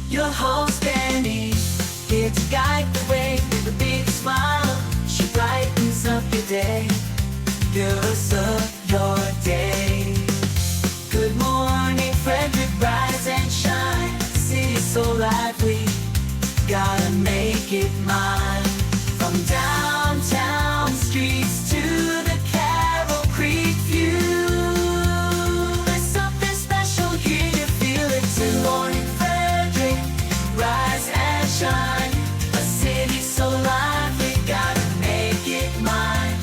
Your host Dani, here to guide the way with a big smile. She brightens up your day, fills up your day. Good morning, Frederick, rise and shine. City's so lively, gotta make it mine. From downtown streets to the Carroll Creek view, there's something special here, you feel it too. Good morning, Frederick, rise and shine. A city so lively, gotta make it mine.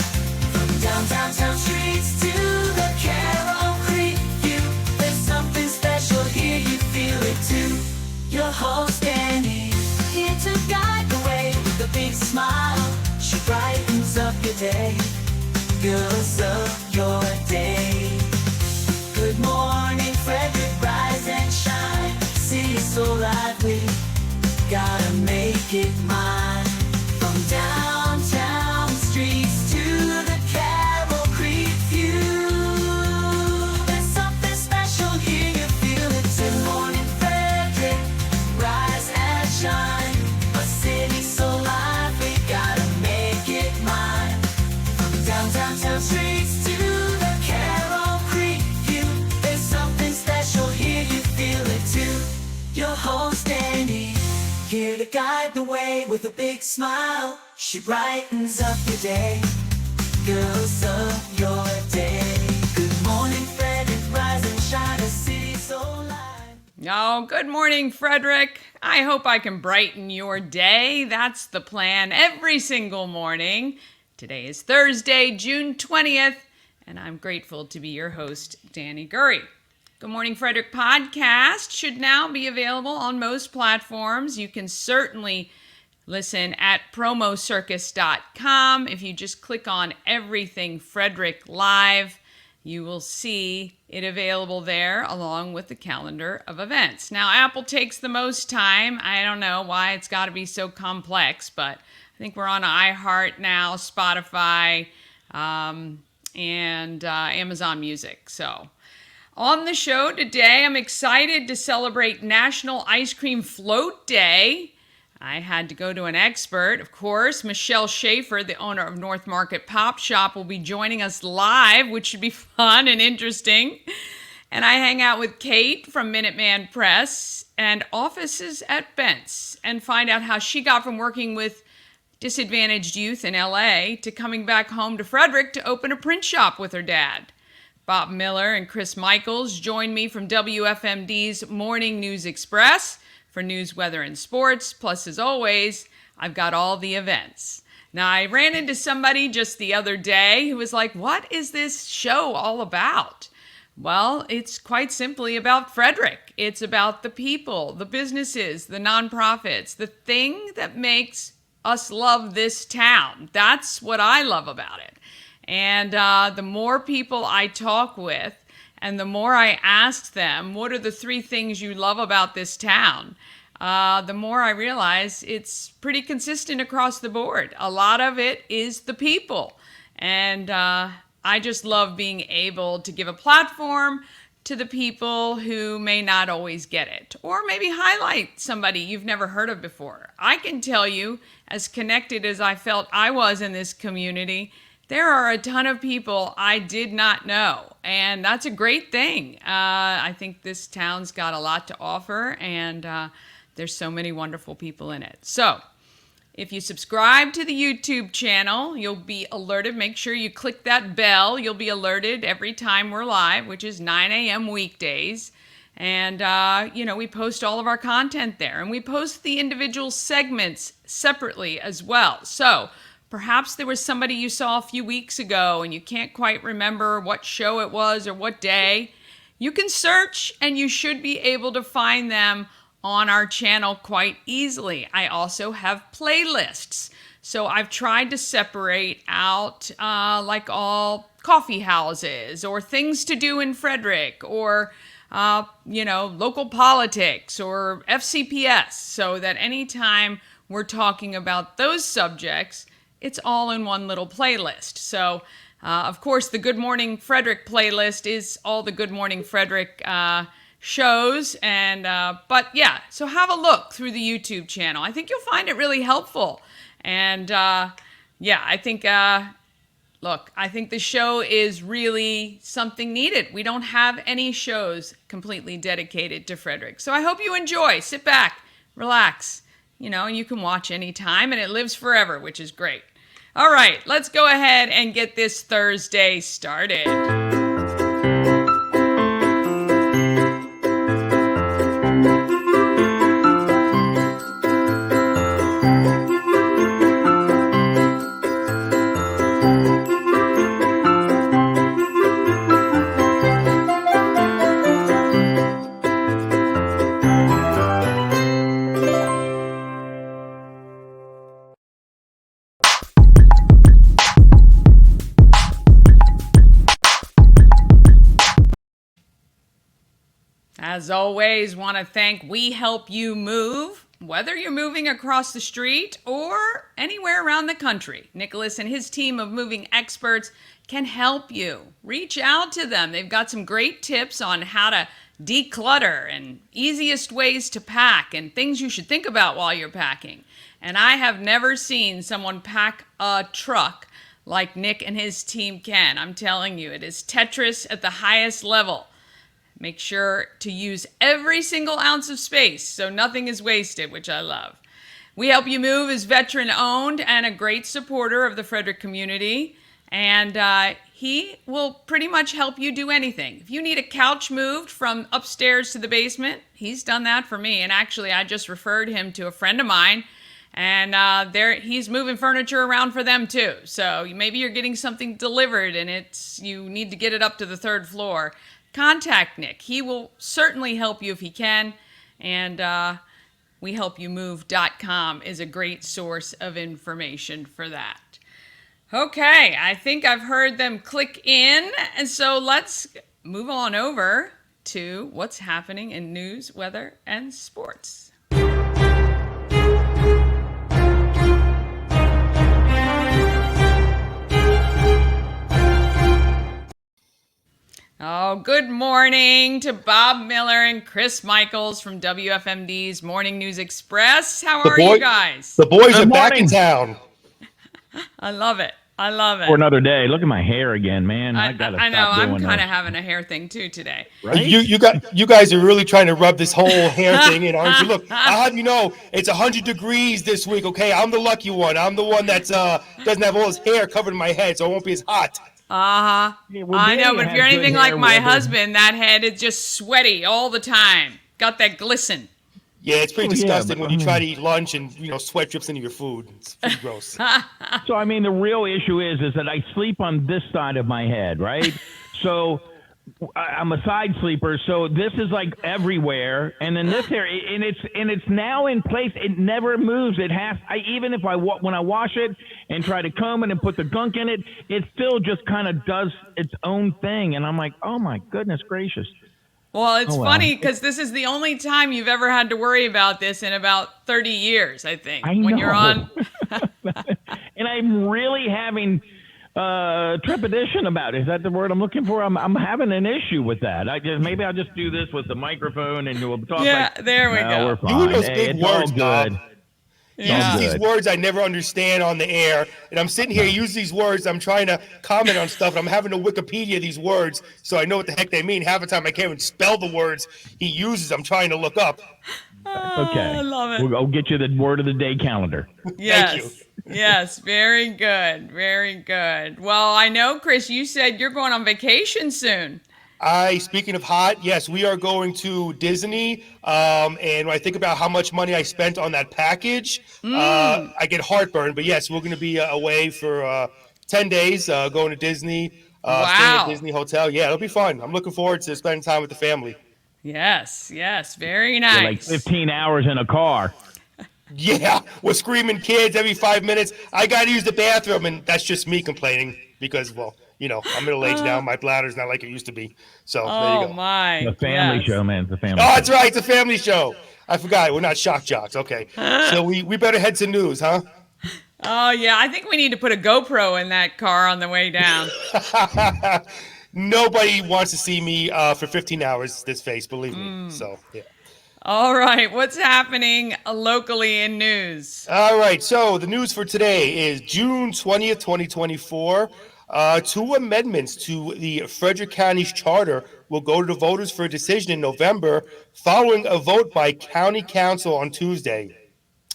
From downtown streets to the Carroll Creek view, there's something special here, you feel it too. Your host Dani, here to guide the way with a big smile. She brightens up your day, fills up your day. Good morning, Frederick, rise and shine. City's so lively, gotta make it mine. From downtown streets to the Carroll Creek view, there's something special here, you feel it too. Good morning, Frederick, rise and shine. A city so lively, gotta make it mine. From downtown streets to the Carroll Creek view, there's something special here, you feel it too. Your host Dani, here to guide the way with a big smile. She brightens up your day, fills up your day. Good morning, Frederick, rise and shine. A city so live. Oh, good morning, Frederick. I hope I can brighten your day. That's the plan every single morning. Today is Thursday, June 20th, and I'm grateful to be your host, Dani Gurry. Good Morning, Frederick podcast should now be available on most platforms. You can certainly listen at promocircus.com. If you just click on Everything Frederick Live, you will see it available there along with the calendar of events. Now, Apple takes the most time. I don't know why it's got to be so complex, but I think we're on iHeart now, Spotify, and Amazon Music. So on the show today, I'm excited to celebrate National Ice Cream Float Day. I had to go to an expert, of course. Michelle Schaffer, the owner of North Market Pop Shop, will be joining us live, which should be fun and interesting. And I hang out with Kate from Minuteman Press and offices at Bent's and find out how she got from working with disadvantaged youth in LA to coming back home to Frederick to open a print shop with her dad. Bob Miller and Chris Michaels join me from WFMD's Morning News Express for news, weather, and sports. Plus, as always, I've got all the events. Now, I ran into somebody just the other day who was like, what is this show all about? Well, it's quite simply about Frederick. It's about the people, the businesses, the nonprofits, the thing that makes us love this town. That's what I love about it. And the more people I talk with and the more I ask them, what are the three things you love about this town? The more I realize it's pretty consistent across the board. A lot of it is the people. And I just love being able to give a platform to the people who may not always get it, or maybe highlight somebody you've never heard of before. I can tell you, as connected as I felt I was in this community, there are a ton of people I did not know, and that's a great thing. I think this town's got a lot to offer, and there's so many wonderful people in it. So if you subscribe to the YouTube channel, you'll be alerted. Make sure you click that bell. You'll be alerted every time we're live, which is 9 a.m. weekdays. And, we post all of our content there. And we post the individual segments separately as well. So perhaps there was somebody you saw a few weeks ago and you can't quite remember what show it was or what day. You can search and you should be able to find them on our channel quite easily. I also have playlists. So I've tried to separate out like all coffee houses or things to do in Frederick or local politics or FCPS, so that anytime we're talking about those subjects, it's all in one little playlist. So, of course, the Good Morning Frederick playlist is all the Good Morning Frederick shows. And but yeah, so have a look through the YouTube channel. I think you'll find it really helpful. And yeah, I think look, I think the show is really something needed. We don't have any shows completely dedicated to Frederick. So I hope you enjoy. Sit back, relax. You know, you can watch anytime, and it lives forever, which is great. All right, let's go ahead and get this Thursday started. As always, want to thank We Help You Move. Whether you're moving across the street or anywhere around the country, Nicholas and his team of moving experts can help you. Reach out to them. They've got some great tips on how to declutter and easiest ways to pack and things you should think about while you're packing. And I have never seen someone pack a truck like Nick and his team can. I'm telling you, it is Tetris at the highest level. Make sure to use every single ounce of space so nothing is wasted, which I love. We Help You Move is veteran owned and a great supporter of the Frederick community. And he will pretty much help you do anything. If you need a couch moved from upstairs to the basement, he's done that for me. And actually, I just referred him to a friend of mine. And he's moving furniture around for them too. So maybe you're getting something delivered and you need to get it up to the third floor. Contact Nick. He will certainly help you if he can. And WeHelpYouMove.com is a great source of information for that. Okay, I think I've heard them click in. And so let's move on over to what's happening in news, weather, and sports. Oh, good morning to Bob Miller and Chris Michaels from WFMD's Morning News Express. How are you guys? The boys are back in town. I love it. I love it. For another day. Look at my hair again, man. I know. I'm kind of having a hair thing too today. Right? You guys are really trying to rub this whole hair thing in, aren't you? Look, I'll have you know, it's 100 degrees this week. Okay, I'm the lucky one. I'm the one that doesn't have all his hair covered in my head, so it won't be as hot. Yeah, I know, but if you're anything like my husband, that head is just sweaty all the time. Got that glisten. Yeah, it's pretty disgusting when you try to eat lunch and sweat drips into your food. It's pretty gross. So I mean, the real issue is that I sleep on this side of my head, right? So I'm a side sleeper, so this is like everywhere, and then this area, and it's now in place. It never moves. It has. Even if when I wash it and try to comb it and put the gunk in it, it still just kind of does its own thing, and I'm like, oh my goodness gracious. Well, it's funny because this is the only time you've ever had to worry about this in about 30 years, I think. I know. When you're on. And I'm really having trepidation about it. Is that the word I'm looking for? I'm having an issue with that. Maybe I'll just do this with the microphone and we'll talk. Yeah, there we go. We're fine. Those big words, Bob. Yeah. Use these words I never understand on the air, and I'm sitting here use these words. I'm trying to comment on stuff, and I'm having to Wikipedia these words so I know what the heck they mean. Half the time I can't even spell the words he uses. I'm trying to look up. Okay, I love it. I'll get you the word of the day calendar. Yes. Thank you. Yes, very good. Very good. Well, I know, Chris, you said you're going on vacation soon. Speaking of hot, yes, we are going to Disney. And when I think about how much money I spent on that package, I get heartburn. But yes, we're going to be away for 10 days, going to Disney, staying at Disney Hotel. Yeah, it'll be fun. I'm looking forward to spending time with the family. Yes, very nice. Like 15 hours in a car. Yeah, we're screaming kids every 5 minutes. I got to use the bathroom, and that's just me complaining because, well, I'm middle-aged now. My bladder's not like it used to be. So there you go. Oh, my. It's a family show, man. It's a family Oh, show. that's right. It's a family show. I forgot. We're not shock jocks. Okay. So we better head to news, huh? Oh, yeah. I think we need to put a GoPro in that car on the way down. nobody wants to see me for 15 hours this face, believe me. So, yeah. All right, what's happening locally in news? All right, so the news for today is June 20th, 2024. Two amendments to the Frederick County's charter will go to the voters for a decision in November following a vote by County Council on Tuesday.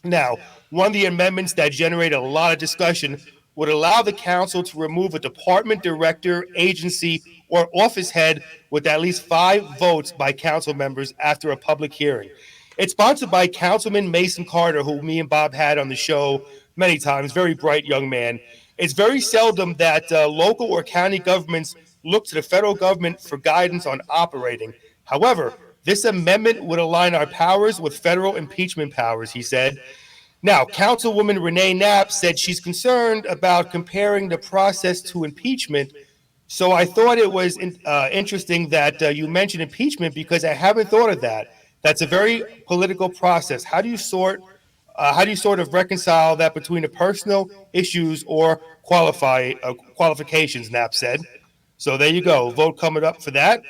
Now, one of the amendments that generated a lot of discussion would allow the council to remove a department director, agency, or office head with at least 5 votes by council members after a public hearing. It's sponsored by Councilman Mason Carter, who me and Bob had on the show many times, very bright young man. It's very seldom that local or county governments look to the federal government for guidance on operating. However, this amendment would align our powers with federal impeachment powers, he said. Now, Councilwoman Renee Knapp said she's concerned about comparing the process to impeachment. So I thought it was interesting that you mentioned impeachment because I haven't thought of that. That's a very political process. How do you sort of reconcile that between the personal issues or qualifications? Knapp said. So there you go. Vote coming up for that.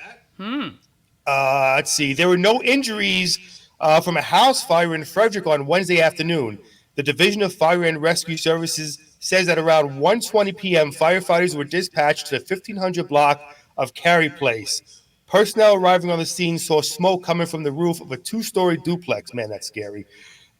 Let's see. There were no injuries from a house fire in Frederick on Wednesday afternoon. The Division of Fire and Rescue Services says that around 1:20 p.m., firefighters were dispatched to the 1500 block of Cary Place. Personnel arriving on the scene saw smoke coming from the roof of a 2-story duplex. Man, that's scary.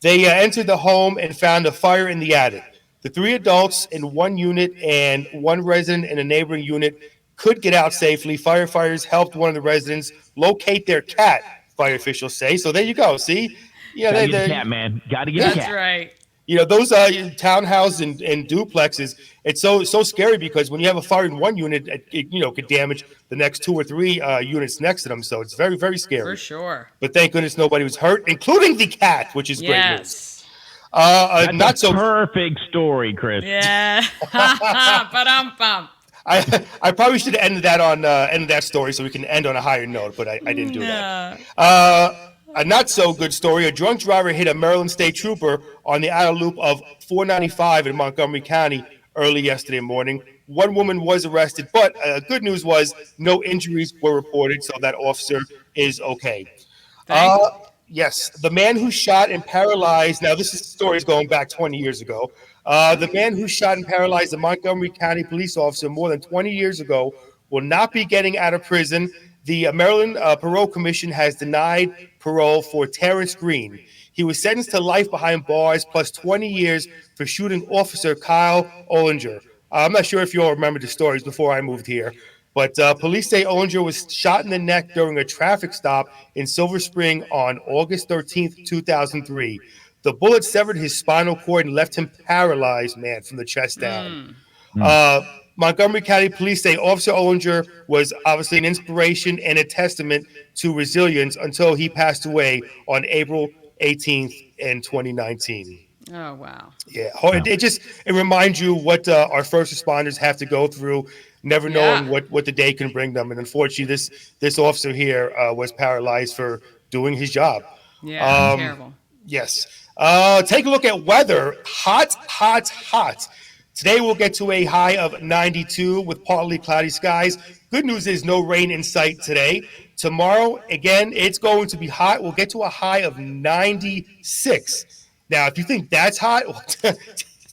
They entered the home and found a fire in the attic. The 3 adults in one unit and 1 resident in a neighboring unit could get out safely. Firefighters helped one of the residents locate their cat, fire officials say. So there you go. See? Yeah, Gotta get the cat, man. Gotta get the cat. That's right. You know, those townhouses and duplexes, it's so scary because when you have a fire in one unit, it could damage the next 2 or 3 units next to them. So it's very, very scary. For sure. But thank goodness nobody was hurt, including the cat, which is great news. Yes. That's Not a so perfect story, Chris. Yeah. Ba-dum-bum. I probably should have ended that story so we can end on a higher note, but I didn't do that. A not so good story. A drunk driver hit a Maryland State Trooper on the outer loop of 495 in Montgomery County early yesterday morning. One woman was arrested, but good news was no injuries were reported, so that officer is okay. Yes, the man who shot and paralyzed, now this story is going back 20 years ago. The man who shot and paralyzed a Montgomery County police officer more than 20 years ago will not be getting out of prison. The Maryland Parole Commission has denied parole for Terrence Green. He was sentenced to life behind bars plus 20 years for shooting Officer Kyle Ollinger. I'm not sure if you all remember the stories before I moved here, but police say Ollinger was shot in the neck during a traffic stop in Silver Spring on August 13th, 2003. The bullet severed his spinal cord and left him paralyzed, man, from the chest down. Montgomery County Police say Officer Ollinger was obviously an inspiration and a testament to resilience until he passed away on April 18th in 2019. Oh, wow. Yeah, it reminds you what our first responders have to go through, never knowing what the day can bring them. And unfortunately, this officer here was paralyzed for doing his job. Yeah, terrible. Yes. Take a look at weather. Hot, hot, hot. Today we'll get to a high of 92 with partly cloudy skies. Good news is no rain in sight today. Tomorrow, again, it's going to be hot. We'll get to a high of 96. Now, if you think that's hot,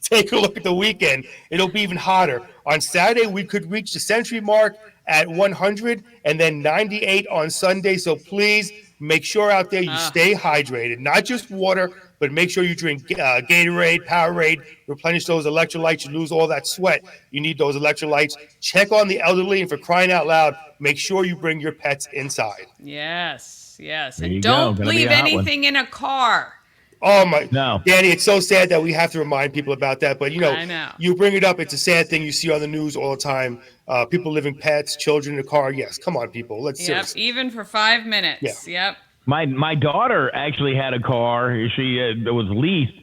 take a look at the weekend. It'll be even hotter. On Saturday, we could reach the century mark at 100 and then 98 on Sunday. So please make sure out there you stay hydrated, not just water, but make sure you drink Gatorade, Powerade, replenish those electrolytes. You lose all that sweat. You need those electrolytes. Check on the elderly, and for crying out loud, make sure you bring your pets inside. Yes. There And you don't go. Gonna be leave a hot one. anything in a car. Oh my, No. Dani, it's so sad that we have to remind people about that. But I know. you bring it up. It's a sad thing you see on the news all the time. People leaving pets, children in the car. Yes, come on, people. Let's Yep, seriously. even for 5 minutes. Yeah. Yep. My daughter actually had a car. She was leased.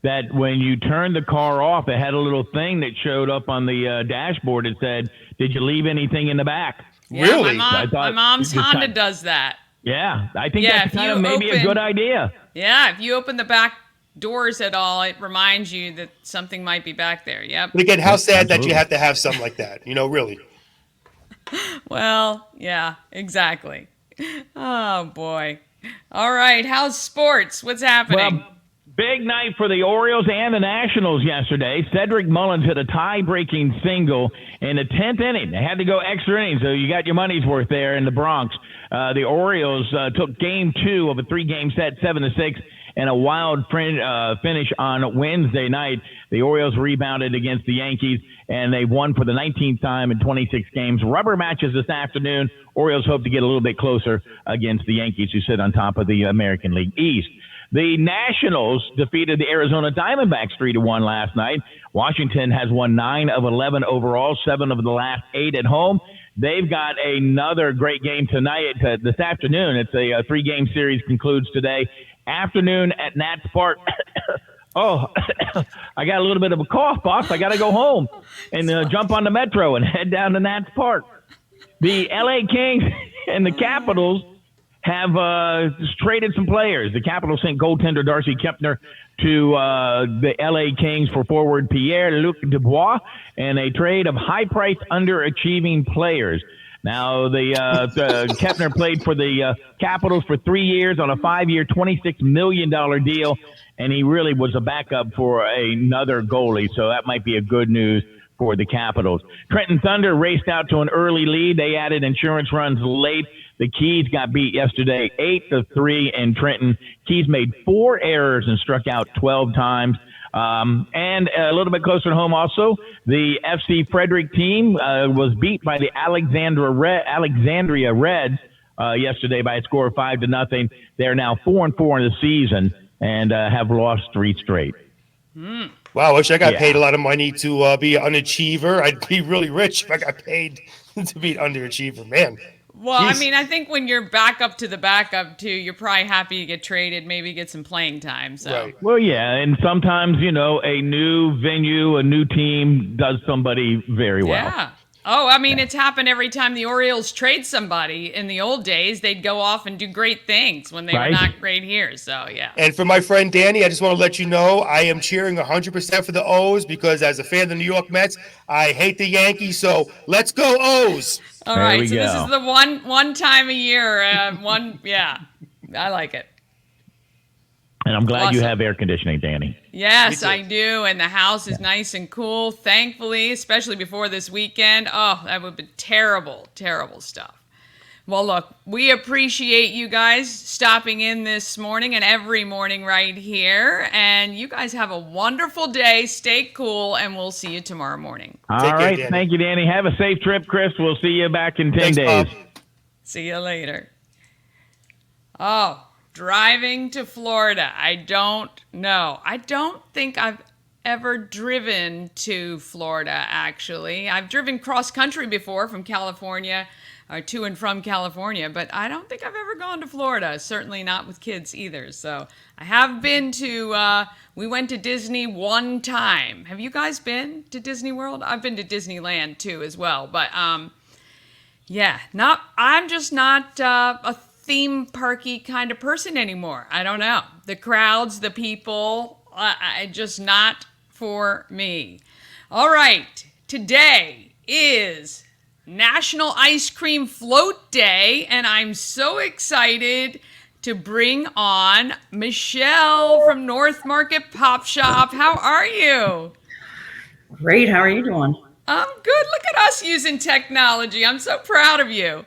That when you turned the car off, it had a little thing that showed up on the dashboard. It said, "Did you leave anything in the back?" Yeah, Really? My mom's Just Honda kind- does that. Yeah, I think Yeah, that's if kind you of maybe a open- good idea. Yeah, if you open the back doors at all, it reminds you that something might be back there. Yep. But again, how sad that you Absolutely. have to have something like that. Really. Well, yeah, exactly. Oh boy. All right, how's sports? What's happening? Well, big night for the Orioles and the Nationals yesterday. Cedric Mullins hit a tie-breaking single in the 10th inning. They had to go extra innings, so you got your money's worth there in the Bronx. The Orioles took Game 2 of a 3-game set, 7-6, and a wild finish on Wednesday night. The Orioles rebounded against the Yankees, and they won for the 19th time in 26 games. Rubber matches this afternoon. Orioles hope to get a little bit closer against the Yankees, who sit on top of the American League East. The Nationals defeated the Arizona Diamondbacks 3-1 last night. Washington has won 9 of 11 overall, 7 of the last 8 at home. They've got another great game tonight, this afternoon. It's a 3-game series, concludes today. Afternoon at Nats Park. Oh, I got a little bit of a cough, boss. I got to go home and jump on the metro and head down to Nats Park. The LA Kings and the Capitals have traded some players. The Capitals sent goaltender Darcy Kempner to the LA Kings for forward Pierre-Luc Dubois and a trade of high-priced, underachieving players. Now, the Kempner played for the Capitals for 3 years on a 5-year, $26 million deal, and he really was a backup for another goalie, so that might be a good news for the Capitals. Trenton Thunder raced out to an early lead. They added insurance runs late. The Keys got beat yesterday 8-3 in Trenton. Keys made 4 errors and struck out 12 times. And a little bit closer to home also, the FC Frederick team was beat by the Alexandria Reds yesterday by a score of 5-0. They're now 4-4 in the season and have lost 3 straight. Wow, I wish I got paid a lot of money to be an underachiever. I'd be really rich if I got paid to be an underachiever, man. Well, Jeez. I mean, I think when you're back up to the backup, too, you're probably happy to get traded, maybe get some playing time. So. Right. Well, yeah, and sometimes, a new venue, a new team does somebody very well. Yeah. Oh, I mean, it's happened every time the Orioles trade somebody. In the old days, they'd go off and do great things when they were not great here. So, yeah. And for my friend Dani, I just want to let you know I am cheering 100% for the O's because as a fan of the New York Mets, I hate the Yankees. So let's go O's. All right. So this is the one time a year. Yeah, I like it. And I'm glad Awesome. you have air conditioning, Dani. Yes, I do. And the house is nice and cool, thankfully, especially before this weekend. Oh, that would be terrible, terrible stuff. Well, look, we appreciate you guys stopping in this morning and every morning right here. And you guys have a wonderful day. Stay cool, and we'll see you tomorrow morning. All right. Thank you, Dani. Have a safe trip, Chris. We'll see you back in 10 days. Bob. See you later. Oh, driving to Florida. I don't know. I don't think I've ever driven to Florida, actually. I've driven cross country before from California, to and from California, but I don't think I've ever gone to Florida, certainly not with kids either. So I have been to, we went to Disney one time. Have you guys been to Disney World? I've been to Disneyland too as well, but yeah, I'm just not a theme parky kind of person anymore. I don't know. The crowds, the people, I just not for me. All right, today is National Ice Cream Float Day, and I'm so excited to bring on Michelle from North Market Pop Shop. How are you? Great. How are you doing? I'm good. Look at us using technology. I'm so proud of you.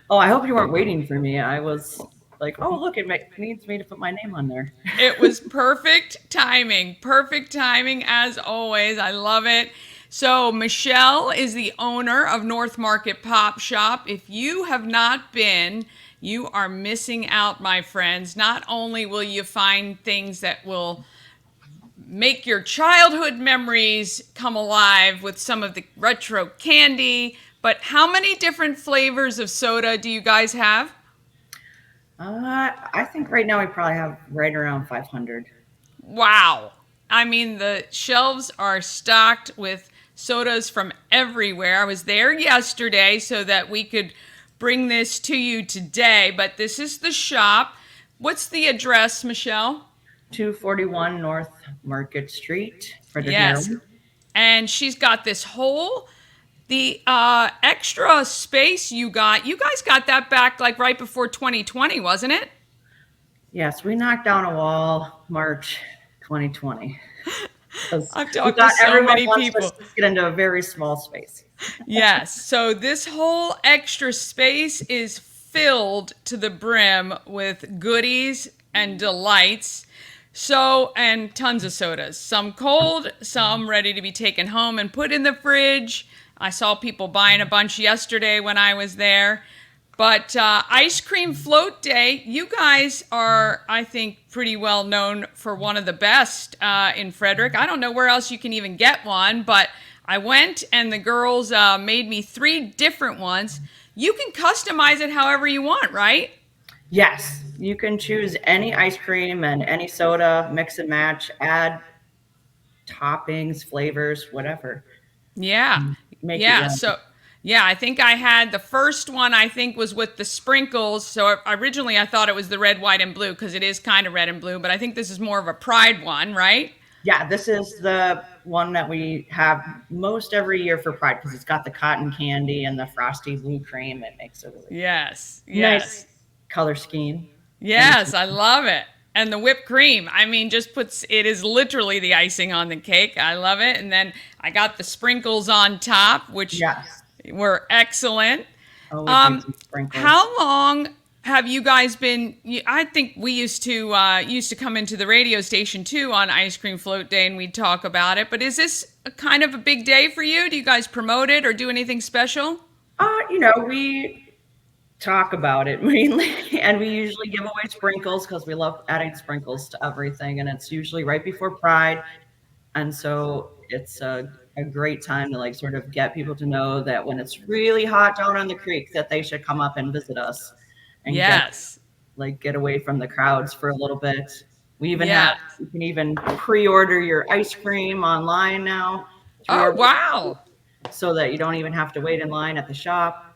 Oh, I hope you weren't waiting for me. I was like, oh, look, it needs me to put my name on there. It was perfect timing. Perfect timing as always. I love it. So Michelle is the owner of North Market Pop Shop. If you have not been, you are missing out, my friends. Not only will you find things that will make your childhood memories come alive with some of the retro candy, but how many different flavors of soda do you guys have? I think right now we probably have right around 500. Wow. I mean, the shelves are stocked with sodas from everywhere. I was there yesterday so that we could bring this to you today, but this is the shop. What's the address, Michelle? 241 North Market Street, Frederick, Yes. Maryland. And she's got this whole The extra space you guys got that back like right before 2020, wasn't it? Yes, we knocked down a wall March 2020 because I've we talked to thought so everyone many wants us people. to get into a very small space. Yes. So this whole extra space is filled to the brim with goodies and delights. So, and tons of sodas. Some cold, some ready to be taken home and put in the fridge. I saw people buying a bunch yesterday when I was there. But Ice Cream Float Day, you guys are, I think, pretty well known for one of the best in Frederick. I don't know where else you can even get one, but I went and the girls made me 3 different ones. You can customize it however you want, right? Yes, you can choose any ice cream and any soda, mix and match, add toppings, flavors, whatever. Yeah. Make it Yeah. your own. So, yeah, I think I had the first one, I think, was with the sprinkles. So originally I thought it was the red, white, and blue because it is kind of red and blue, but I think this is more of a pride one, right? Yeah, this is the one that we have most every year for Pride because it's got the cotton candy and the frosty blue cream. It makes a really Yes. nice Yes. color scheme. And Yes, I love it. And the whipped cream, I mean, just puts it is literally the icing on the cake. I love it. And then I got the sprinkles on top, which yes, were excellent. always need some sprinkles. How long have you guys been? I think we used to come into the radio station too on Ice Cream Float Day, and we'd talk about it. But is this a kind of a big day for you? Do you guys promote it or do anything special? We talk about it mainly, and we usually give away sprinkles because we love adding sprinkles to everything, and it's usually right before Pride, and so it's a great time to like sort of get people to know that when it's really hot down on the creek, that they should come up and visit us and Yes. get away from the crowds for a little bit. We even Yeah. have you can even pre-order your ice cream online now through Oh, our wow. so that you don't even have to wait in line at the shop.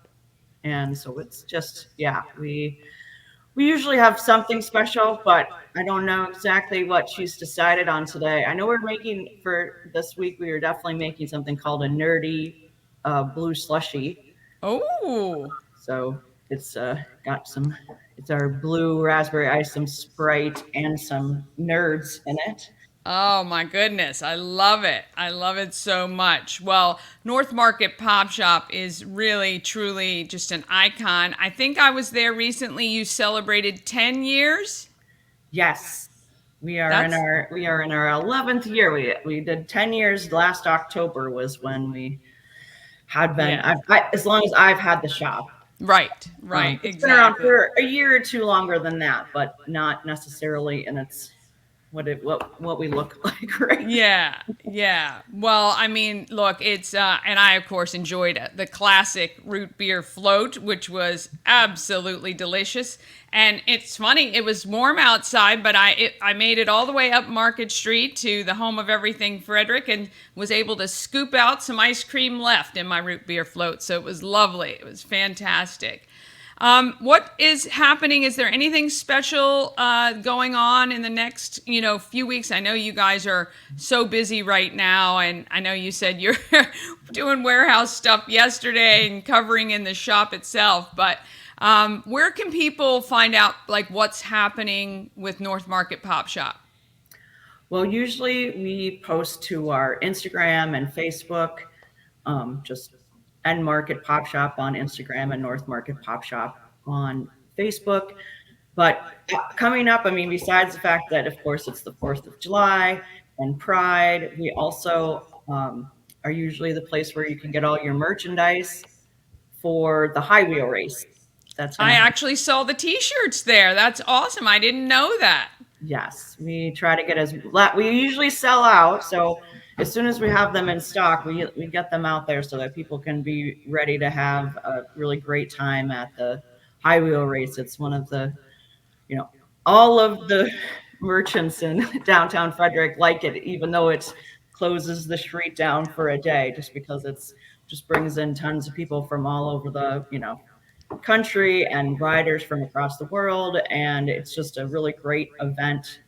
And so it's just, yeah, we usually have something special, but I don't know exactly what she's decided on today. I know we're making for this week, we were definitely making something called a nerdy blue slushy. Oh. So it's got it's our blue raspberry ice, some Sprite, and some nerds in it. Oh my goodness, I love it. I love it so much. Well, North Market Pop Shop is really truly just an icon. I think I was there recently. You celebrated 10 years? Yes, That's we are in our 11th year. We did 10 years. Last October was when we had been. yeah. As long as I've had the shop. Right, right, It's been around exactly. for a year or two longer than that, but not necessarily in its what we look like right. Yeah, yeah. Well, I mean, look, it's and I of course enjoyed it. The classic root beer float, which was absolutely delicious. And it's funny, it was warm outside, but I made it all the way up Market Street to the home of everything Frederick and was able to scoop out some ice cream left in my root beer float. So it was lovely. It was fantastic. What is happening? Is there anything special going on in the next, few weeks? I know you guys are so busy right now, and I know you said you're doing warehouse stuff yesterday and covering in the shop itself. But where can people find out like what's happening with North Market Pop Shop? Well, usually we post to our Instagram and Facebook, just End Market Pop Shop on Instagram and North Market Pop Shop on Facebook. But coming up, I mean, besides the fact that, of course, it's the 4th of July and Pride, we also are usually the place where you can get all your merchandise for the high wheel race. That's going I to happen. actually saw the T-shirts there. That's awesome. I didn't know that. Yes, we try to get we usually sell out. So as soon as we have them in stock, we get them out there so that people can be ready to have a really great time at the high wheel race. It's one of the, all of the merchants in downtown Frederick like it, even though it closes the street down for a day, just because it's just brings in tons of people from all over the, country and riders from across the world. And it's just a really great event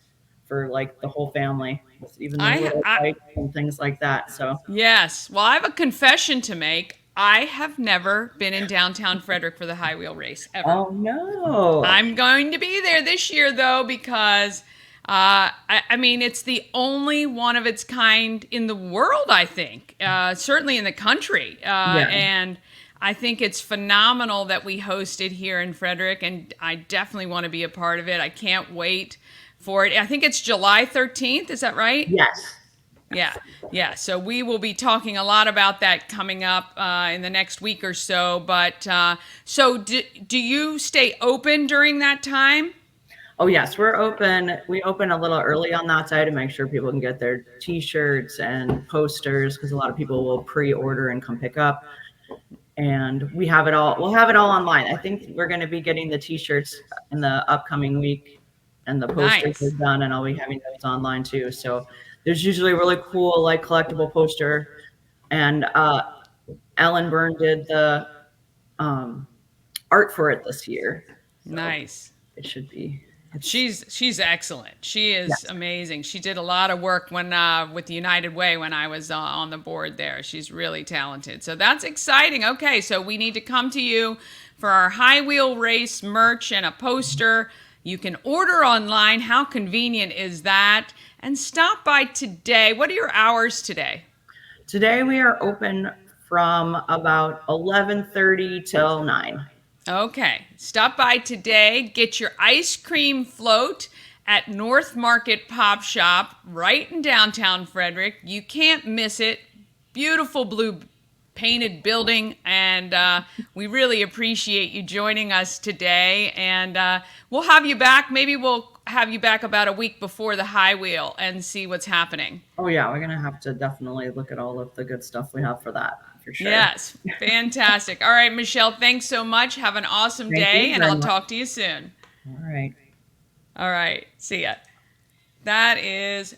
for like the whole family, with even the I, little I bikes and things like that. So Yes. Well, I have a confession to make. I have never been in downtown Frederick for the high wheel race ever. Oh no. I'm going to be there this year though because I mean it's the only one of its kind in the world. I think certainly in the country, and I think it's phenomenal that we host it here in Frederick, and I definitely want to be a part of it. I can't wait for it. I think it's July 13th. Is that right? Yes. Yeah. So we will be talking a lot about that coming up in the next week or so. But so do you stay open during that time? Oh yes, we're open. We open a little early on that side to make sure people can get their T-shirts and posters because a lot of people will pre-order and come pick up. And we have it all. We'll have it all online. I think we're going to be getting the T-shirts in the upcoming week, and the posters are done, and I'll be having those online too. So there's usually a really cool like collectible poster, and Ellen Byrne did the art for it this year. So nice. It should be. She's excellent. She is amazing. She did a lot of work when with the United Way when I was on the board there. She's really talented. So that's exciting. Okay, so we need to come to you for our high wheel race merch and a poster. You can order online. How convenient is that? And stop by today. What are your hours today? Today we are open from about 11:30 till 9. Okay, stop by today, get your ice cream float at North Market Pop Shop right in downtown Frederick. You can't miss it. Beautiful blue painted building, and we really appreciate you joining us today. And we'll have you back. Maybe we'll have you back about a week before the high wheel and see what's happening. Oh yeah, we're gonna have to definitely look at all of the good stuff we have for that. For sure. Yes, fantastic. All right, Michelle, thanks so much. Have an awesome day, and I'll talk to you soon. All right. See ya. That is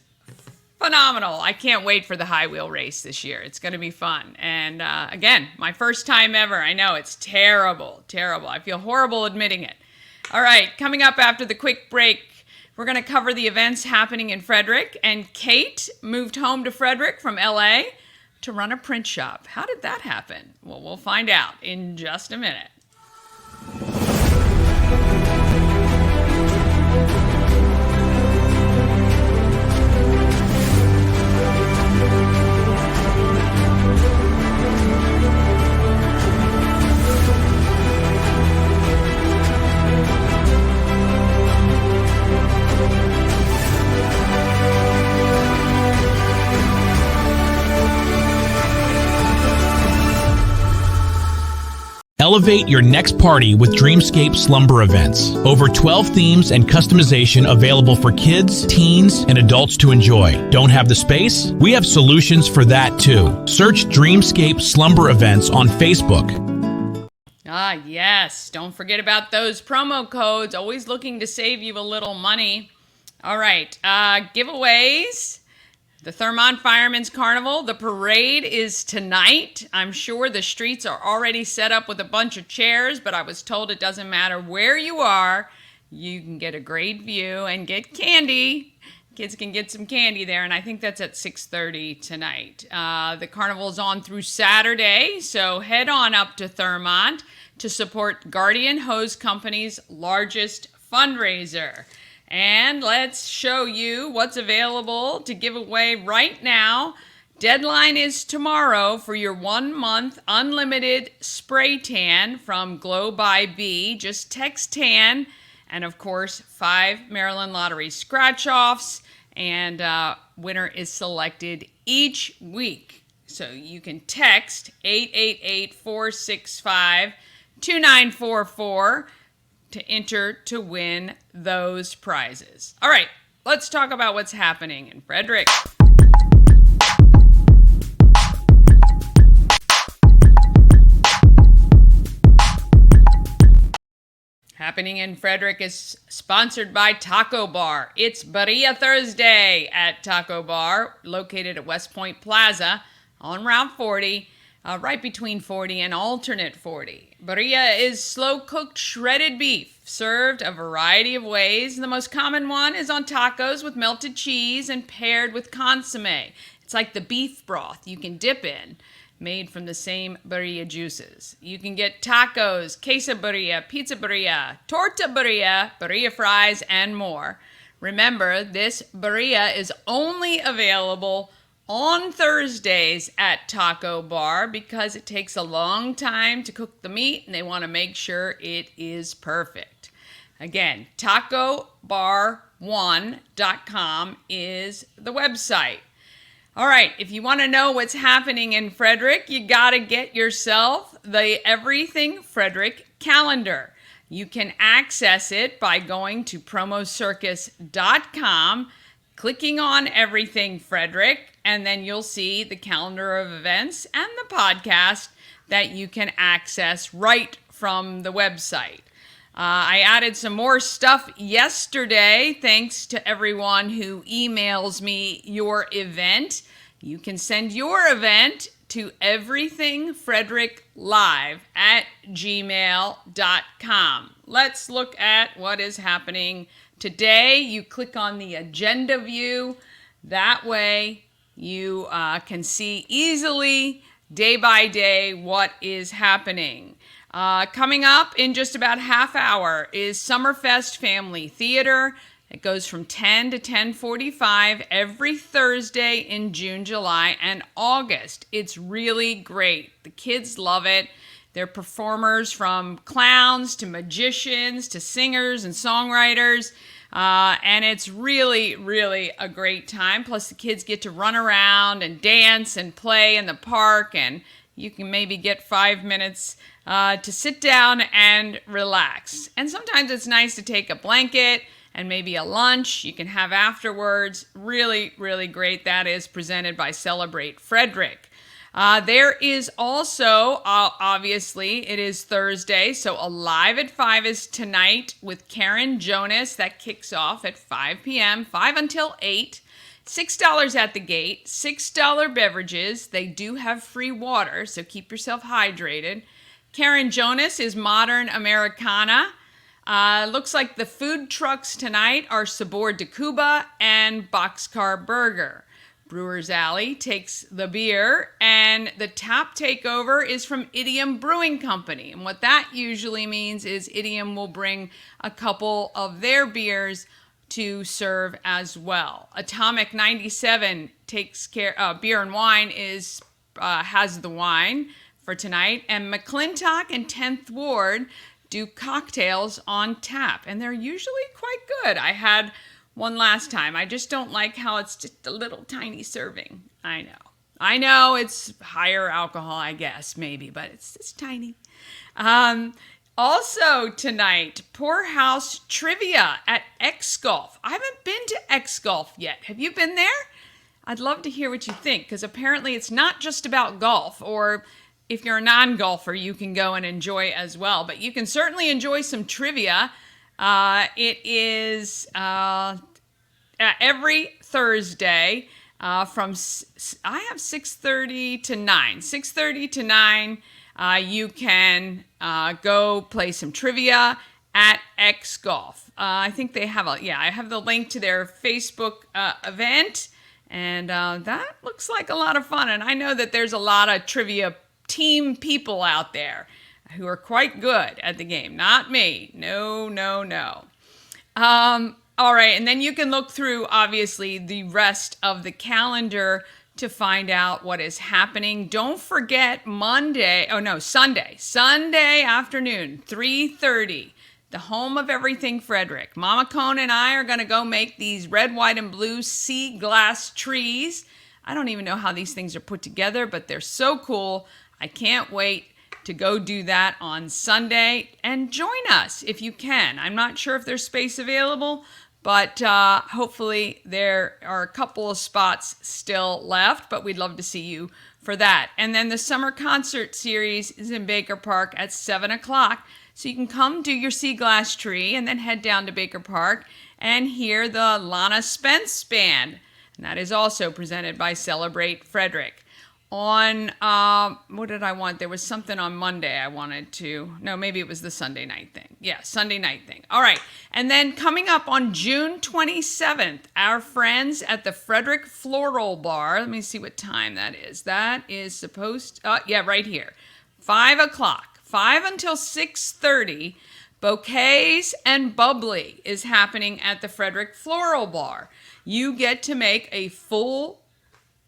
phenomenal. I can't wait for the high wheel race this year. It's going to be fun. And again, my first time ever. I know it's terrible. I feel horrible admitting it. All right, coming up after the quick break, we're going to cover the events happening in Frederick. And Kate moved home to Frederick from LA to run a print shop. How did that happen? Well, we'll find out in just a minute. Elevate your next party with Dreamscape Slumber Events. Over 12 themes and customization available for kids, teens, and adults to enjoy. Don't have the space? We have solutions for that too. Search Dreamscape Slumber Events on Facebook. Ah, yes. Don't forget about those promo codes. Always looking to save you a little money. All right. Giveaways. The Thurmont Firemen's Carnival, the parade is tonight. I'm sure the streets are already set up with a bunch of chairs, but I was told it doesn't matter where you are. You can get a great view and get candy. Kids can get some candy there, and I think that's at 6:30 tonight. The carnival's on through Saturday, so head on up to Thurmont to support Guardian Hose Company's largest fundraiser. And let's show you what's available to give away right now. Deadline is tomorrow for your 1-month unlimited spray tan from Glow by Bee. Just text TAN, and of course, 5 Maryland Lottery scratch-offs, and winner is selected each week. So you can text 888-465-2944 to enter to win those prizes. All right, let's talk about what's happening in Frederick. Happening in Frederick is sponsored by Taco Bar. It's Birria Thursday at Taco Bar, located at West Point Plaza on Route 40. Right between 40 and alternate 40. Birria is slow-cooked shredded beef, served a variety of ways. The most common one is on tacos with melted cheese and paired with consommé. It's like the beef broth you can dip in. made from the same birria juices. You can get tacos, quesadilla, pizza birria, torta birria, birria fries, and more. Remember, this birria is only available on Thursdays at Taco Bar because it takes a long time to cook the meat and they want to make sure it is perfect. Again, tacobar1.com is the website. All right, if you want to know what's happening in Frederick, you got to get yourself the Everything Frederick calendar. You can access it by going to promocircus.com, clicking on Everything Frederick, and then you'll see the calendar of events and the podcast that you can access right from the website. I added some more stuff yesterday, thanks to everyone who emails me your event. You can send your event to everythingfredericklive@gmail.com. Let's look at what is happening today. You click on the agenda view. That way you can see easily, day by day, what is happening. Coming up in just about half hour is Summerfest Family Theater. It goes from 10 to 10:45 every Thursday in June, July, and August. It's really great. The kids love it. They're performers from clowns to magicians to singers and songwriters. And it's really, really a great time. Plus the kids get to run around and dance and play in the park, and you can maybe get 5 minutes to sit down and relax. And sometimes it's nice to take a blanket and maybe a lunch you can have afterwards. Really, really great. That is presented by Celebrate Frederick. There is also, obviously, it is Thursday, so Alive at 5 is tonight with Karen Jonas. That kicks off at 5 p.m., 5 until 8. $6 at the gate, $6 beverages. They do have free water, so keep yourself hydrated. Karen Jonas is Modern Americana. Looks like the food trucks tonight are Sabor de Cuba and Boxcar Burger. Brewer's Alley takes the beer, and the tap takeover is from Idiom Brewing Company. And what that usually means is Idiom will bring a couple of their beers to serve as well. Atomic 97 takes care. Beer and wine has the wine for tonight, and McClintock and 10th Ward do cocktails on tap, and they're usually quite good. I had one last time. I just don't like how it's just a little tiny serving. I know it's higher alcohol, I guess, maybe, but it's just tiny. Also tonight, Poorhouse Trivia at X Golf. I haven't been to X Golf yet. Have you been there? I'd love to hear what you think, because apparently it's not just about golf, or if you're a non-golfer, you can go and enjoy it as well. But you can certainly enjoy some trivia. It is every Thursday from, I have 6:30 to 9. 6:30 to 9, you can go play some trivia at X Golf. I think they have I have the link to their Facebook event, and that looks like a lot of fun. And I know that there's a lot of trivia team people out there who are quite good at the game. Not me. No. All right, and then you can look through, obviously, the rest of the calendar to find out what is happening. Don't forget Sunday afternoon, 3:30, the home of Everything Frederick. Mama Cone and I are going to go make these red, white, and blue sea glass trees. I don't even know how these things are put together, but they're so cool. I can't wait to go do that on Sunday, and join us if you can. I'm not sure if there's space available, but hopefully there are a couple of spots still left, but we'd love to see you for that. And then the summer concert series is in Baker Park at 7 o'clock, so you can come do your sea glass tree and then head down to Baker Park and hear the Lana Spence Band, and that is also presented by Celebrate Frederick. on, what did I want? There was something on Monday I wanted to, no, maybe it was the Sunday night thing. Yeah, Sunday night thing. All right. And then coming up on June 27th, our friends at the Frederick Floral Bar, let me see what time that is. That is supposed, right here, 5 o'clock, 5 until 6:30. Bouquets and Bubbly is happening at the Frederick Floral Bar. You get to make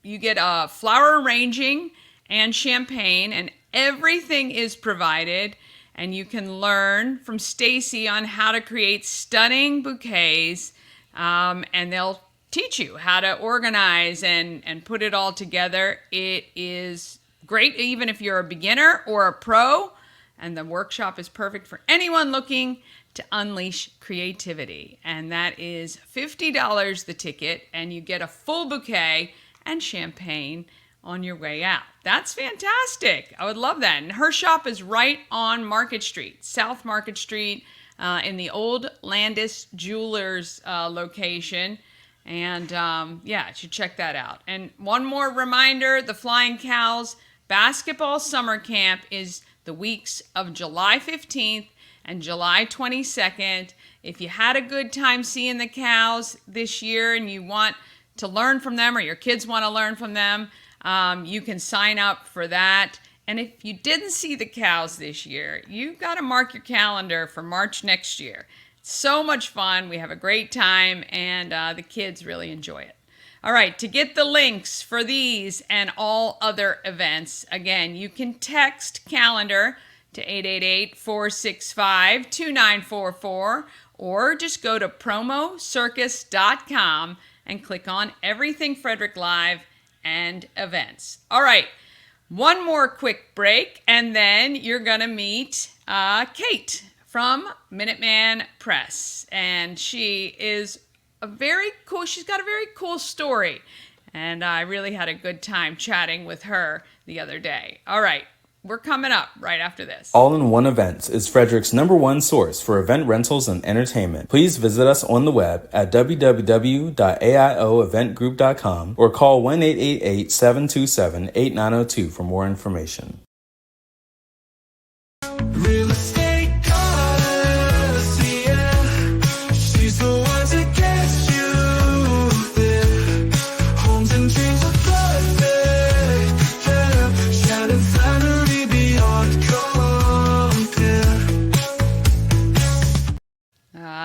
you get flower arranging and champagne, and everything is provided. And you can learn from Stacy on how to create stunning bouquets, and they'll teach you how to organize and put it all together. It is great even if you're a beginner or a pro, and the workshop is perfect for anyone looking to unleash creativity. And that is $50 the ticket, and you get a full bouquet and champagne on your way out. That's fantastic. I would love that. And her shop is right on Market Street, South Market Street, in the old Landis Jewelers location. And you should check that out. And one more reminder, the Flying Cows Basketball Summer Camp is the weeks of July 15th and July 22nd. If you had a good time seeing the Cows this year and you want to learn from them, or your kids want to learn from them, you can sign up for that. And if you didn't see the Cows this year, you've got to mark your calendar for March next year. It's so much fun. We have a great time, and the kids really enjoy it. All right, to get the links for these and all other events, again, you can text calendar to 888-465-2944, or just go to promocircus.com and click on Everything Frederick Live and Events. All right, one more quick break, and then you're going to meet Kate from Minuteman Press. And she is she's got a very cool story. And I really had a good time chatting with her the other day. All right, we're coming up right after this. All-in-One Events is Frederick's #1 source for event rentals and entertainment. Please visit us on the web at www.aioeventgroup.com or call 1-888-727-8902 for more information. Real estate goddess, yeah. She's the one to get you there. Homes and dreams are perfect, yeah. Shining flattery beyond compare.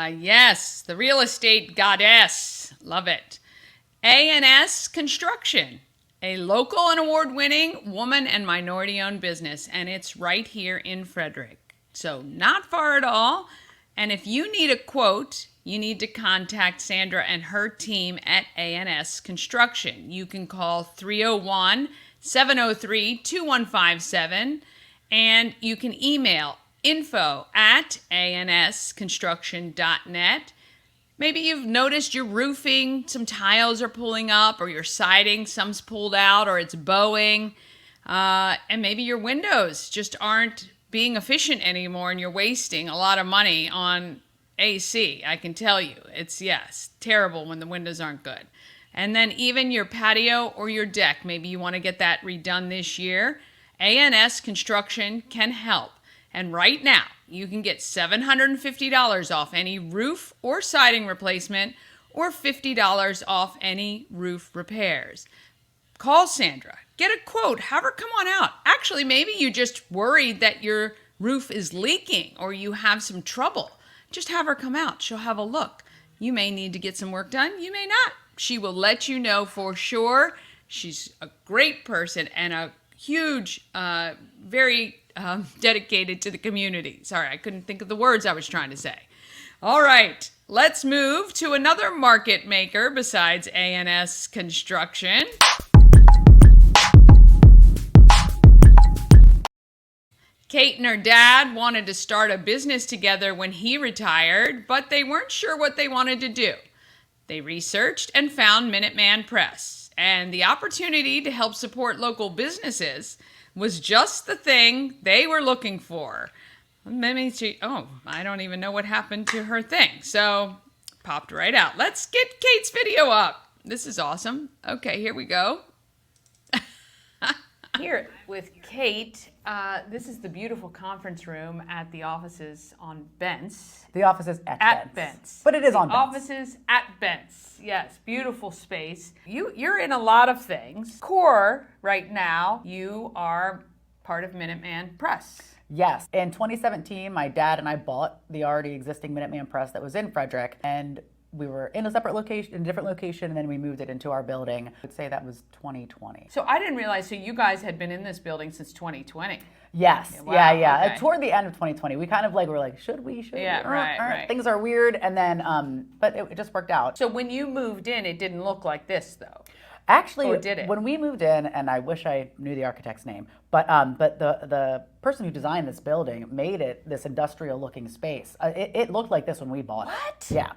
Yes, the real estate goddess. Love it. A&S Construction, a local and award-winning woman and minority-owned business, and it's right here in Frederick. So not far at all. And if you need a quote, you need to contact Sandra and her team at A&S Construction. You can call 301-703-2157, and you can email info@ansconstruction.net. Maybe you've noticed your roofing, some tiles are pulling up, or your siding, some's pulled out, or it's bowing. And maybe your windows just aren't being efficient anymore, and you're wasting a lot of money on AC. I can tell you, it's terrible when the windows aren't good. And then even your patio or your deck, maybe you want to get that redone this year. A&S Construction can help. And right now, you can get $750 off any roof or siding replacement, or $50 off any roof repairs. Call Sandra. Get a quote. Have her come on out. Actually, maybe you just worried that your roof is leaking or you have some trouble. Just have her come out. She'll have a look. You may need to get some work done. You may not. She will let you know for sure. She's a great person and a huge, very dedicated to the community. Sorry, I couldn't think of the words I was trying to say. All right, let's move to another market maker besides A&S Construction. Kate and her dad wanted to start a business together when he retired, but they weren't sure what they wanted to do. They researched and found Minuteman Press, and the opportunity to help support local businesses was just the thing they were looking for. I don't even know what happened to her thing. So, popped right out. Let's get Kate's video up. This is awesome. Okay, here we go. Here with Kate. This is the beautiful conference room at the offices on Bentz. The office is at At Bentz. Bentz. But it is on The Bentz. offices at Bentz. Yes, beautiful space. You're in a lot of things. Core, right now, you are part of Minuteman Press. Yes. In 2017, my dad and I bought the already existing Minuteman Press that was in Frederick, and we were in a separate location, in a different location, and then we moved it into our building. I would say that was 2020. So I didn't realize, so you guys had been in this building since 2020. Yes. Wow, Yeah. okay. Toward the end of 2020, we kind of like were like, should we? Yeah, right. Things are weird, and then, but it just worked out. So when you moved in, it didn't look like this, though. Actually, Or did it? when we moved in, and I wish I knew the architect's name, but the person who designed this building made it this industrial-looking space. It looked like this when we bought it. What? Yeah.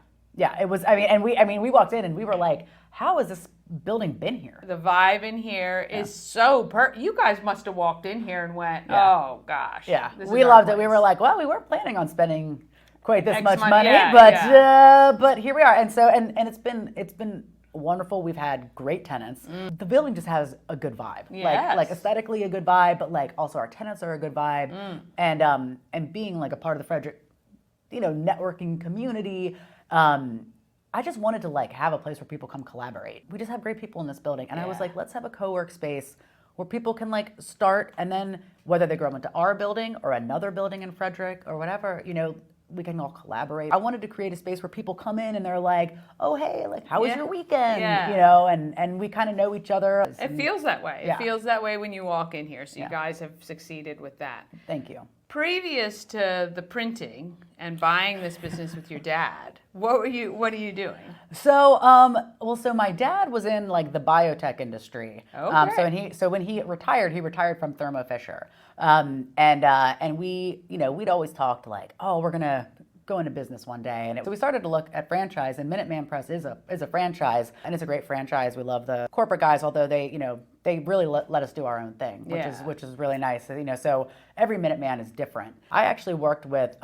It was. I mean, we walked in and we were like, how has this building been here? The vibe in here is so you guys must have walked in here and went, Yeah. oh gosh. Yeah, this we is our loved it. We place. were like, well, we weren't planning on spending quite this X much money, money, yeah, but here we are. And so and it's been wonderful. We've had great tenants. The building just has a good vibe. Yes. Like aesthetically a good vibe, but like also our tenants are a good vibe. And being like a part of the Frederick, networking community, I just wanted to like have a place where people come collaborate. We just have great people in this building. And I was Yeah. like, let's have a co-work space where people can like start, and then whether they grow into our building or another building in Frederick or whatever, we can all collaborate. I wanted to create a space where people come in and they're like, oh, hey, like, how was Yeah. your weekend? Yeah. And we kind of know each other. It feels that way. Yeah. It feels that way when you walk in here. So you Yeah. guys have succeeded with that. Thank you. Previous to the printing and buying this business with your dad, what are you doing? So, so my dad was in like the biotech industry. Okay. So when he retired from Thermo Fisher. And we'd always talked like, oh, we're gonna go into business one day. And so we started to look at franchise, and Minuteman Press is a franchise, and it's a great franchise. We love the corporate guys, although they really let us do our own thing, which is really nice. So every Minuteman is different. I actually worked with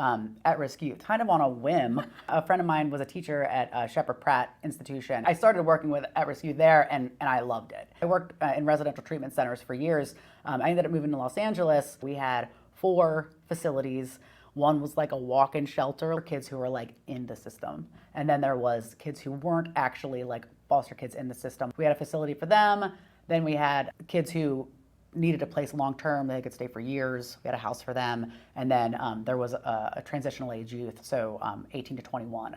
at-risk youth, kind of on a whim. A friend of mine was a teacher at Shepherd Pratt Institution. I started working with at-risk youth there, and I loved it. I worked in residential treatment centers for years. I ended up moving to Los Angeles. We had 4 facilities. One was like a walk-in shelter for kids who were like in the system. And then there was kids who weren't actually like foster kids in the system. We had a facility for them. Then we had kids who needed a place long-term. They could stay for years. We had a house for them. And then there was a transitional age youth, so 18 to 21.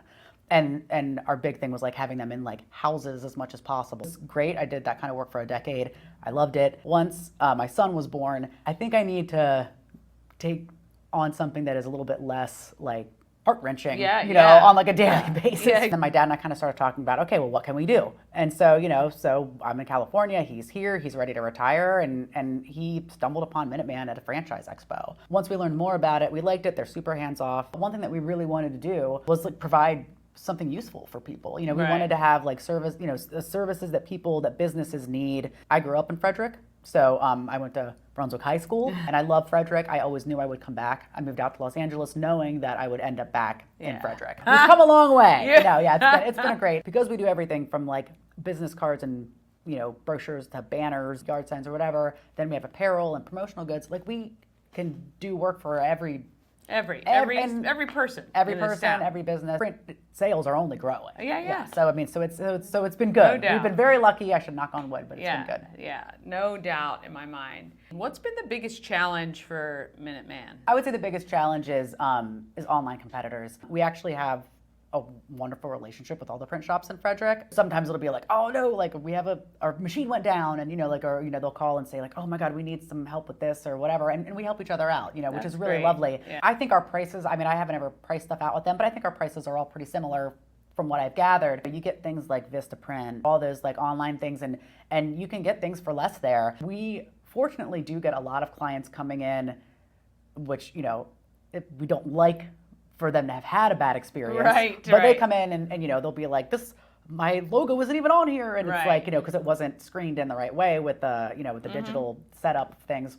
And our big thing was like having them in like houses as much as possible. It was great. I did that kind of work for a decade. I loved it. Once my son was born, I think I need to take on something that is a little bit less like heart-wrenching, on like a daily basis. Yeah. And then my dad and I kind of started talking about, okay, well, what can we do? And so, so I'm in California, he's here, he's ready to retire, and he stumbled upon Minuteman at a franchise expo. Once we learned more about it, we liked it, they're super hands-off. One thing that we really wanted to do was like provide something useful for people. We wanted to have like service, services that businesses need. I grew up in Frederick. So I went to Brunswick High School, and I love Frederick. I always knew I would come back. I moved out to Los Angeles knowing that I would end up back in Frederick. We've come a long way. It's been great. Because we do everything from like business cards and brochures to banners, yard signs or whatever. Then we have apparel and promotional goods. Like we can do work for every Every person. Every in this person, town. every business. Print sales are only growing. Yeah. So it's been good. No doubt. We've been very lucky. I should knock on wood, but it's been good. Yeah, no doubt in my mind. What's been the biggest challenge for Minuteman? I would say the biggest challenge is online competitors. We actually have a wonderful relationship with all the print shops in Frederick. Sometimes it'll be like, oh no, like we have our machine went down, and they'll call and say like, oh my God, we need some help with this or whatever, and we help each other out, which is really great. lovely. Yeah. I think our prices, I haven't ever priced stuff out with them, but I think our prices are all pretty similar from what I've gathered. You get things like Vistaprint, all those like online things, and you can get things for less there. We fortunately do get a lot of clients coming in, which we don't like for them to have had a bad experience. Right. But they come in and they'll be like, my logo isn't even on here, and it's like, because it wasn't screened in the right way with the, with the digital setup of things.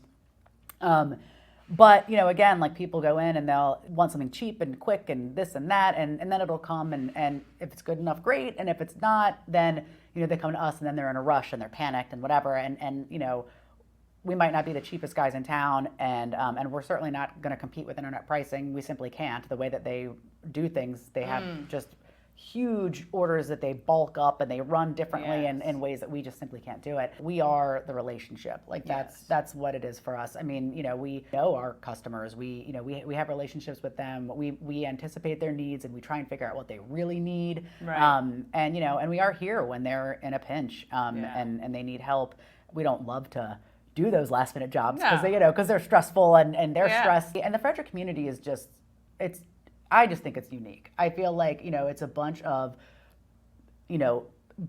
But, again, like people go in and they'll want something cheap and quick and this and that, and then it'll come, and if it's good enough, great. And if it's not, then, they come to us and then they're in a rush and they're panicked and whatever. And we might not be the cheapest guys in town, and we're certainly not going to compete with internet pricing. We simply can't. The way that they do things, they have just huge orders that they bulk up and they run differently in ways that we just simply can't do it. We are the relationship. Like that's what it is for us. I mean, we know our customers. We have relationships with them. We anticipate their needs and we try and figure out what they really need. Right. And we are here when they're in a pinch and they need help. We don't love to do those last minute jobs because they're stressful and they're stressed. And the Frederick community is just, I just think it's unique. I feel like, it's a bunch of,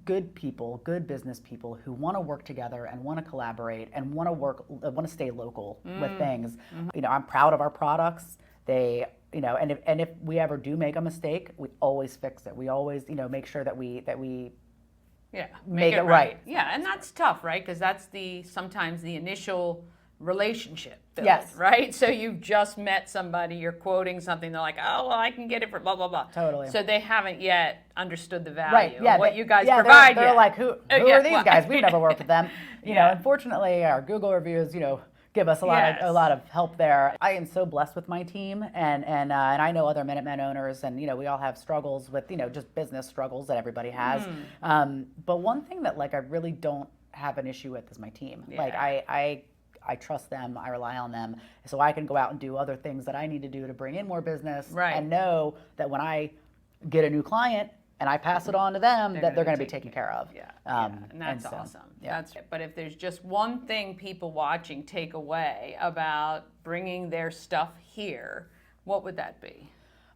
good people, good business people who want to work together and want to collaborate and want to stay local with things. I'm proud of our products. And if we ever do make a mistake, we always fix it. We always, make sure that we make it right. Yeah, and that's tough, right? Because that's sometimes the initial relationship build, yes. right? So you've just met somebody, you're quoting something, they're like, oh, well, I can get it for blah, blah, blah. Totally. So they haven't yet understood the value of what you guys provide provide they're yet. like, who are these guys? We've never worked with them. Unfortunately, our Google reviews, give us a lot of help there. I am so blessed with my team, and I know other Minutemen owners, and we all have struggles with just business struggles that everybody has. But one thing that I really don't have an issue with is my team. I trust them, I rely on them, so I can go out and do other things that I need to do to bring in more business, and know that when I get a new client and I pass it on to them, that they're going to be taken care of. And that's awesome. But if there's just one thing people watching take away about bringing their stuff here, what would that be?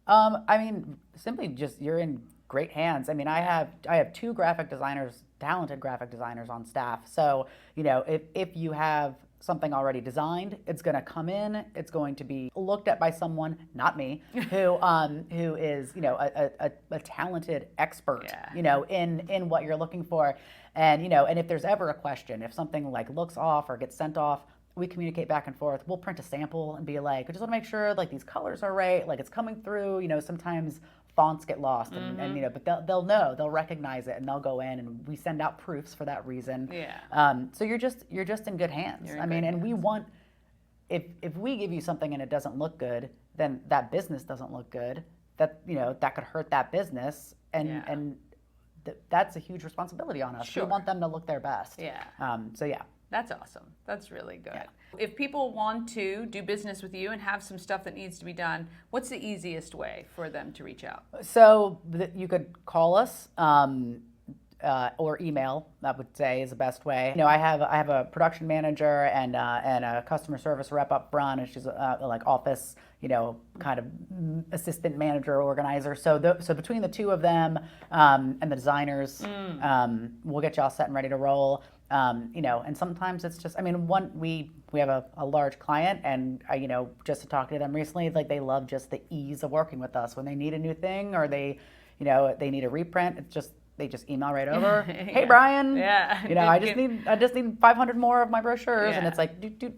I mean, simply just you're in great hands. I mean, I have two talented graphic designers on staff. So, if you have something already designed, it's going to come in, it's going to be looked at by someone, not me, who is, a talented expert, in what you're looking for. And, and if there's ever a question, if something looks off or gets sent off, we communicate back and forth. We'll print a sample and be like, I just want to make sure these colors are right, it's coming through. Sometimes fonts get lost, and but they'll know, they'll recognize it, and they'll go in, and we send out proofs for that reason. So you're just in good hands. And we want, if we give you something and it doesn't look good, then that business doesn't look good. That that could hurt that business, and that's a huge responsibility on us. We want them to look their best. That's awesome. That's really good. If people want to do business with you and have some stuff that needs to be done, what's the easiest way for them to reach out? So you could call us or email, I would say, is the best way. I have a production manager and a customer service rep up front, and she's office, kind of assistant manager organizer. So between the two of them and the designers, we'll get you all set and ready to roll. And sometimes it's just, we have a large client, and just to talk to them recently, they love just the ease of working with us. When they need a new thing or they need a reprint, they just email right over. Hey, Brian. I just need 500 more of my brochures, and it's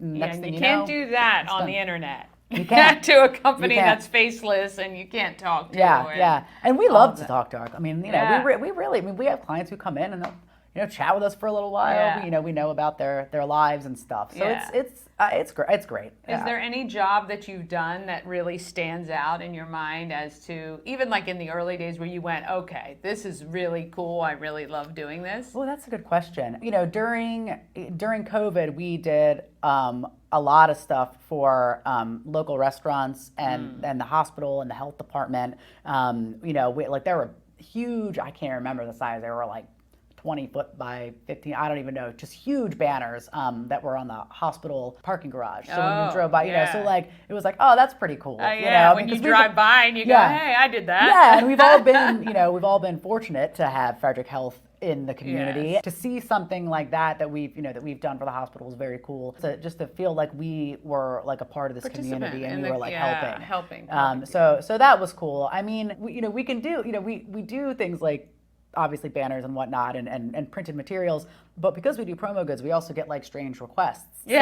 next thing you can't do that on the internet. You can't. To a company that's faceless and you can't talk to. And we love to talk to our. We really. We have clients who come in and they'll chat with us for a little while. We know about their lives and stuff. So it's great. Is there any job that you've done that really stands out in your mind as to, even in the early days where you went, okay, this is really cool, I really love doing this? Well, that's a good question. During COVID, we did a lot of stuff for local restaurants and the hospital and the health department. There were huge, I can't remember the size, they were 20 foot by 15, I don't even know, just huge banners that were on the hospital parking garage. So when you drove by, so it was oh, that's pretty cool. When you drive by and you go, hey, I did that. Yeah, and we've all been fortunate to have Frederick Health in the community. To see something like that we've done for the hospital is very cool. So just to feel like we were a part of this community and we were helping. So that was cool. We can do, we do things obviously banners and whatnot and printed materials, but because we do promo goods, we also get strange requests. So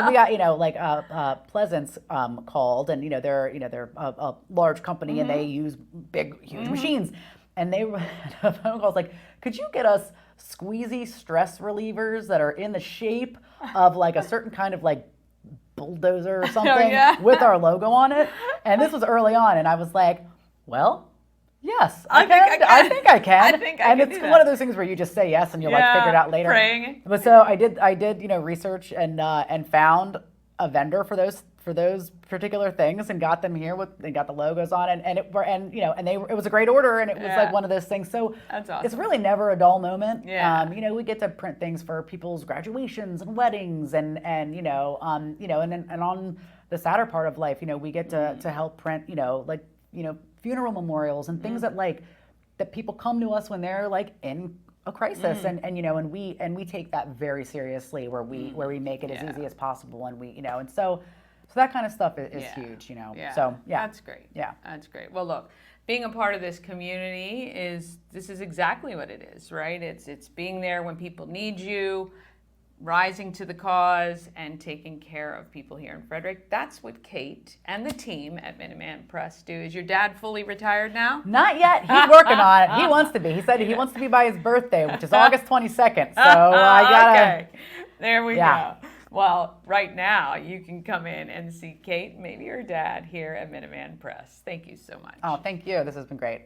we got Pleasance called, and they're a large company and they use huge machines. and they had a phone call. Like, could you get us squeezy stress relievers that are in the shape of like a certain kind of like bulldozer or something with our logo on it? And this was early on, and I was like, well, yes, I think I can. And it's one of those things where you just say yes and you'll like figure it out later. Praying. But so I did, research and found a vendor for those particular things and got them here and got the logos on it, and it was a great order, and it was like one of those things. So that's awesome. It's really never a dull moment. Yeah. We get to print things for people's graduations and weddings and on the sadder part of life, we get to help print, funeral memorials and things that people come to us when they're like in a crisis, and we take that very seriously, where we make it as easy as possible, and so that kind of stuff is huge, Yeah. So That's great. Yeah. That's great. Well, look, being a part of this community this is exactly what it is, right? It's being there when people need you, rising to the cause, and taking care of people here in Frederick. That's what Kate and the team at Minuteman Press do. Is your dad fully retired now? Not yet. He's working on it. He wants to be. He said he wants to be by his birthday, which is August 22nd. So I gotta. Okay. There we go. Well, right now you can come in and see Kate, maybe your dad, here at Minuteman Press. Thank you so much. Oh, thank you. This has been great.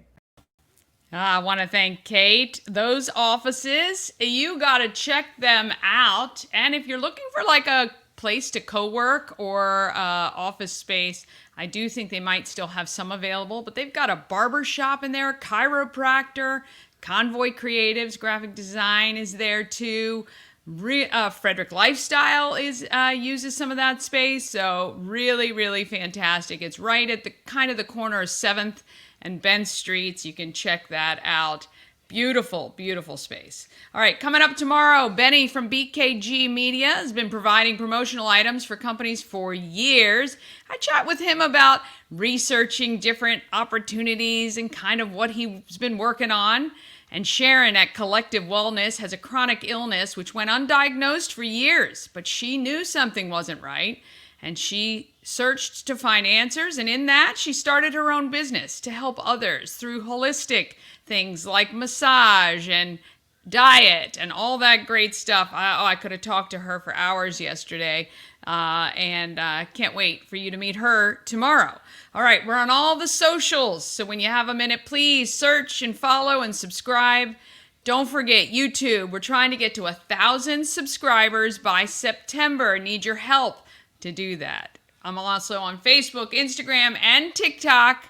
I want to thank Kate. Those offices, you got to check them out. And if you're looking for like a place to co-work or office space, I do think they might still have some available, but they've got a barber shop in there, chiropractor, Convoy Creatives, graphic design is there too. Frederick Lifestyle uses some of that space, so really, really fantastic. It's right at the corner of 7th and Benn Streets. You can check that out. Beautiful, beautiful space. All right, coming up tomorrow, Benny from BKG Media has been providing promotional items for companies for years. I chat with him about researching different opportunities and kind of what he's been working on. And Sharon at Collective Wellness has a chronic illness which went undiagnosed for years, but she knew something wasn't right, and she searched to find answers, and in that, she started her own business to help others through holistic things like massage and diet and all that great stuff. I could have talked to her for hours yesterday, and can't wait for you to meet her tomorrow. All right, we're on all the socials, so when you have a minute, please search and follow and subscribe. Don't forget YouTube. We're trying to get to 1,000 subscribers by September. Need your help to do that. I'm also on Facebook, Instagram, and TikTok.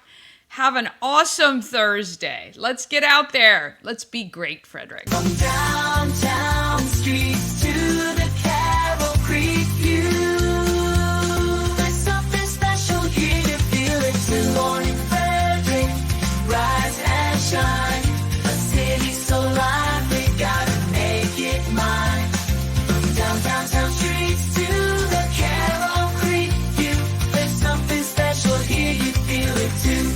Have an awesome Thursday. Let's get out there. Let's be great, Frederick. From downtown streets to the Carroll Creek view, there's something special here, you feel it too. Morning Frederick, rise and shine. A city so lively, gotta make it mine. From downtown streets to the Carroll Creek view, there's something special here, you feel it too.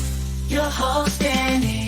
Your host, Dani.